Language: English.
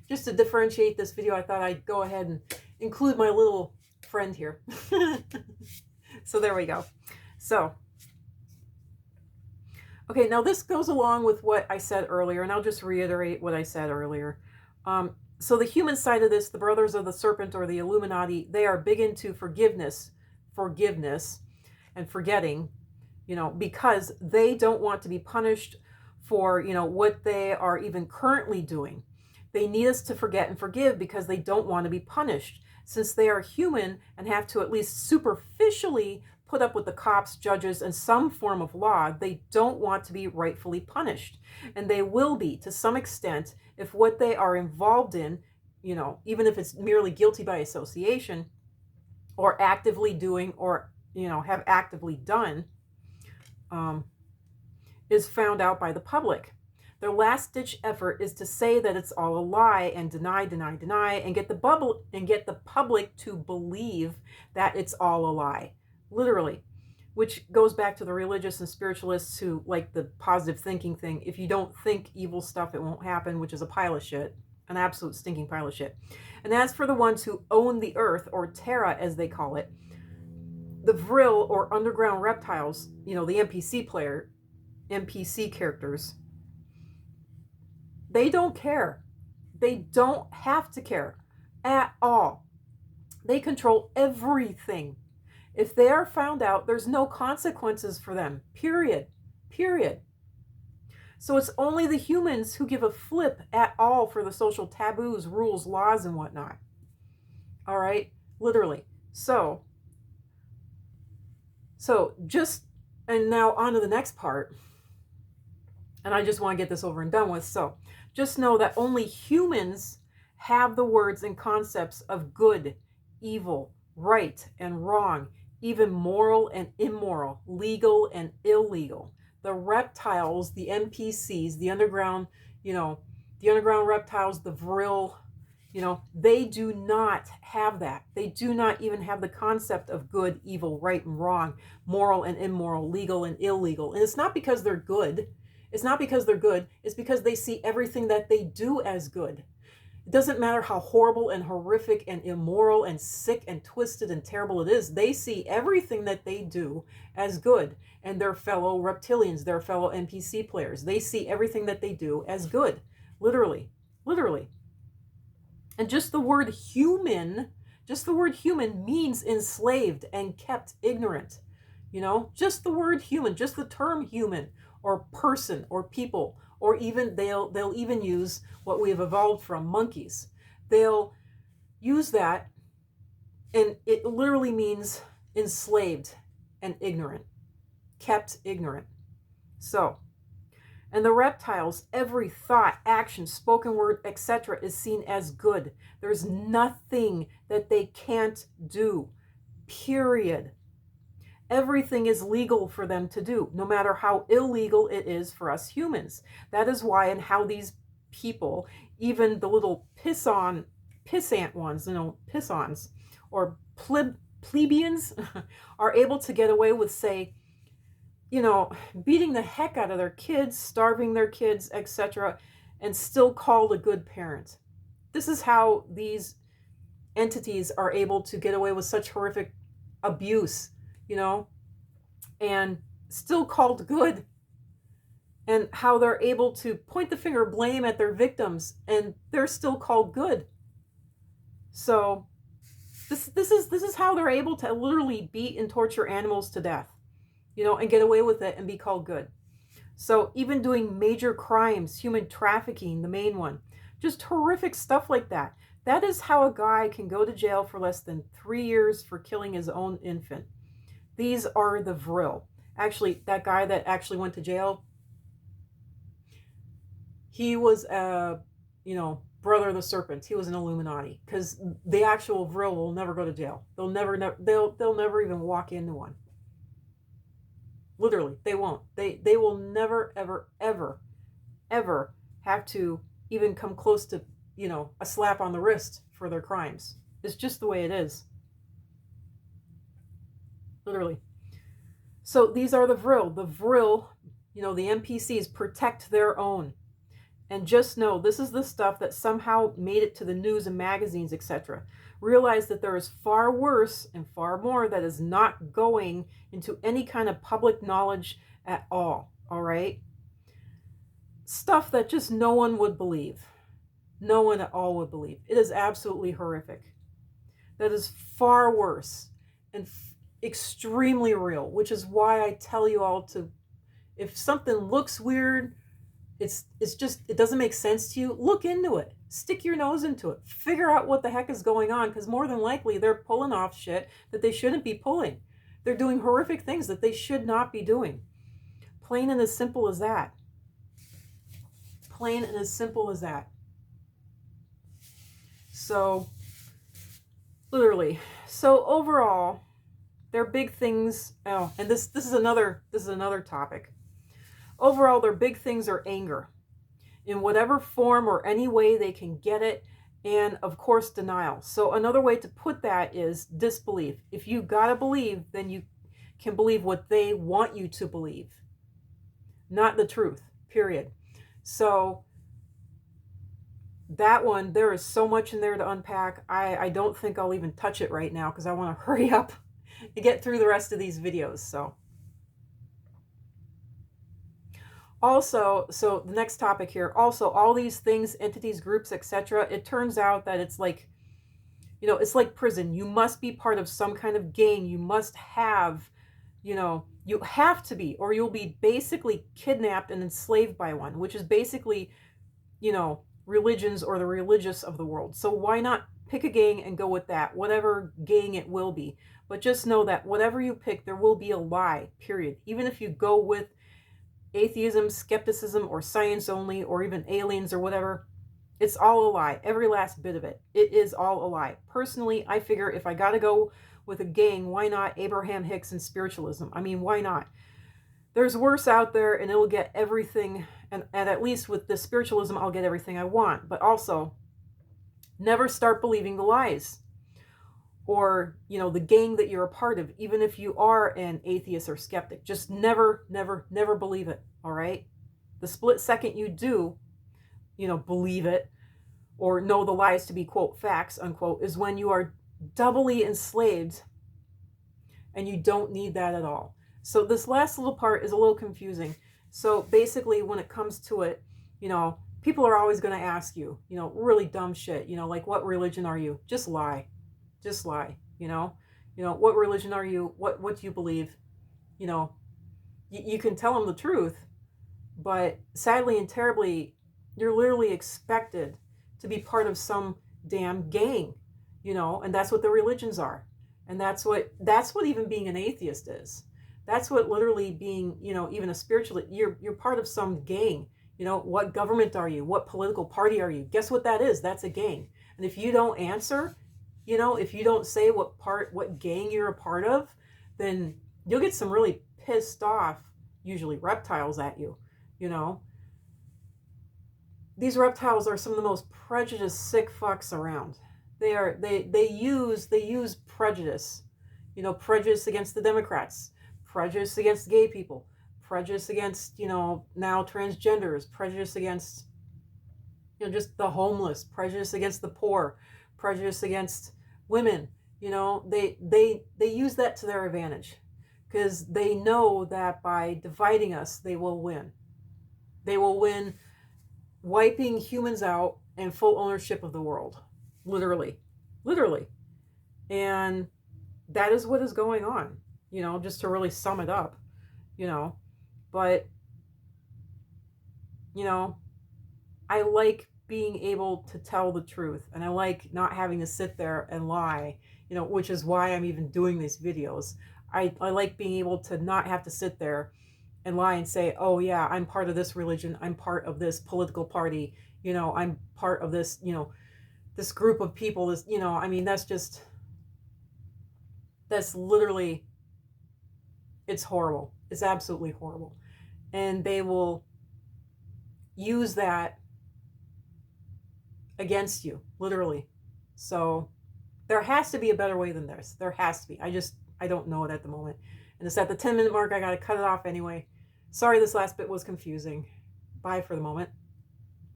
just to differentiate this video, I thought I'd go ahead and include my little friend here. So there we go. So, okay, now this goes along with what I said earlier, and I'll just reiterate what I said earlier. So the human side of this, the Brothers of the Serpent or the Illuminati, they are big into forgiveness, and forgetting, because they don't want to be punished for, what they are even currently doing. They need us to forget and forgive because they don't want to be punished. Since they are human and have to at least superficially put up with the cops, judges, and some form of law, they don't want to be rightfully punished. And they will be, to some extent, if what they are involved in, even if it's merely guilty by association, or actively doing, or, have actively done, is found out by the public. Their last-ditch effort is to say that it's all a lie and deny, and get the public to believe that it's all a lie, literally. Which goes back to the religious and spiritualists who like the positive thinking thing. If you don't think evil stuff, it won't happen, which is a pile of shit, an absolute stinking pile of shit. And as for the ones who own the earth, or Terra as they call it, the Vrill or underground reptiles, the NPC characters, they don't care. They don't have to care at all. They control everything. If they are found out, there's no consequences for them. Period. So it's only the humans who give a flip at all for the social taboos, rules, laws, and whatnot. All right? Literally. So just, and now on to the next part. And I just want to get this over and done with. So just know that only humans have the words and concepts of good, evil, right and wrong, even moral and immoral, legal and illegal. The reptiles, the NPCs, the underground, the underground reptiles, the Vrill, they do not have that. They do not even have the concept of good, evil, right and wrong, moral and immoral, legal and illegal. And it's not because they're good. It's not because they're good. It's because they see everything that they do as good. It doesn't matter how horrible and horrific and immoral and sick and twisted and terrible it is. They see everything that they do as good. And their fellow reptilians, their fellow NPC players, they see everything that they do as good. Literally. And just the word human means enslaved and kept ignorant. Just the word human, just the term human or person or people, or even they'll even use what we have evolved from, monkeys. They'll use that, and it literally means enslaved and ignorant, kept ignorant. So, and the reptiles, every thought, action, spoken word, etc. is seen as good. There's nothing that they can't do, period. Everything is legal for them to do, no matter how illegal it is for us humans. That is why and how these people, even the little pissant ones, pissons, or plebeians, are able to get away with, say, beating the heck out of their kids, starving their kids, etc., and still called a good parent. This is how these entities are able to get away with such horrific abuse, and still called good, and how they're able to point the finger of blame at their victims and they're still called good. So this is how they're able to literally beat and torture animals to death, and get away with it and be called good. So even doing major crimes, human trafficking, the main one, just horrific stuff like that. That is how a guy can go to jail for less than 3 years for killing his own infant. These are the Vrill. Actually, that guy that actually went to jail, he was Brother of the Serpent. He was an Illuminati, because the actual Vrill will never go to jail. They'll never even walk into one. Literally, they won't. They will never, ever have to even come close to, a slap on the wrist for their crimes. It's just the way it is. Literally. So these are the Vrill. The Vrill, the NPCs protect their own. And just know this is the stuff that somehow made it to the news and magazines, etc. Realize that there is far worse and far more that is not going into any kind of public knowledge at all. All right? Stuff that just no one would believe. No one at all would believe. It is absolutely horrific. That is far worse and extremely real, which is why I tell you all to, if something looks weird, it's just, it doesn't make sense to you, look into it. Stick your nose into it. Figure out what the heck is going on, because more than likely they're pulling off shit that they shouldn't be pulling. They're doing horrific things that they should not be doing. Plain and as simple as that. Plain and as simple as that. So, literally. So overall, their big things. Oh, and this is another topic. Overall, their big things are anger, in whatever form or any way they can get it, and of course denial. So another way to put that is disbelief. If you gotta believe, then you can believe what they want you to believe, not the truth. Period. So that one, there is so much in there to unpack. I don't think I'll even touch it right now because I want to hurry up and get through the rest of these videos. So also, so the next topic here, also all these things, entities, groups, etc., it turns out that it's like, you know, it's like prison. You must be part of some kind of gang. You must have, you know, you have to be, or you'll be basically kidnapped and enslaved by one, which is basically, you know, religions or the religious of the world. So why not pick a gang and go with that, whatever gang it will be. But just know that whatever you pick, there will be a lie, period. Even if you go with atheism, skepticism, or science only, or even aliens or whatever, it's all a lie. Every last bit of it. It is all a lie. Personally, I figure if I gotta go with a gang, why not Abraham Hicks and spiritualism? I mean, why not? There's worse out there, and it'll get everything, and at least with the spiritualism, I'll get everything I want. But also, never start believing the lies, or, you know, the gang that you're a part of, even if you are an atheist or skeptic. Just never, never, never believe it, all right? The split second you do, you know, believe it, or know the lies to be, quote, facts, unquote, is when you are doubly enslaved, and you don't need that at all. So this last little part is a little confusing. So basically, when it comes to it, you know, people are always going to ask you, you know, really dumb shit, you know, like, what religion are you? Just lie. Just lie, you know, what religion are you? What do you believe? You know, you can tell them the truth, but sadly and terribly, you're literally expected to be part of some damn gang, you know, and that's what the religions are. And that's what even being an atheist is. That's what literally being, you know, even a spiritualist, you're part of some gang. You know, what government are you? What political party are you? Guess what that is? That's a gang. And if you don't answer, you know, if you don't say what gang you're a part of, then you'll get some really pissed off, usually reptiles at you, you know. These reptiles are some of the most prejudiced sick fucks around. They use prejudice, you know, prejudice against the Democrats, prejudice against gay people, prejudice against, you know, now transgenders, prejudice against, you know, just the homeless, prejudice against the poor, prejudice against women. You know, they use that to their advantage, because they know that by dividing us, they will win. They will win, wiping humans out and full ownership of the world. Literally. And that is what is going on, you know, just to really sum it up, you know. But, you know, I like being able to tell the truth, and I like not having to sit there and lie, you know, which is why I'm even doing these videos. I like being able to not have to sit there and lie and say, oh yeah, I'm part of this religion, I'm part of this political party, you know, I'm part of this, you know, this group of people, this, you know, I mean, that's literally, it's horrible. It's absolutely horrible. And they will use that against you, literally. So there has to be a better way than this. There has to be. I don't know it at the moment. And it's at the 10-minute mark. I got to cut it off anyway. Sorry this last bit was confusing. Bye for the moment.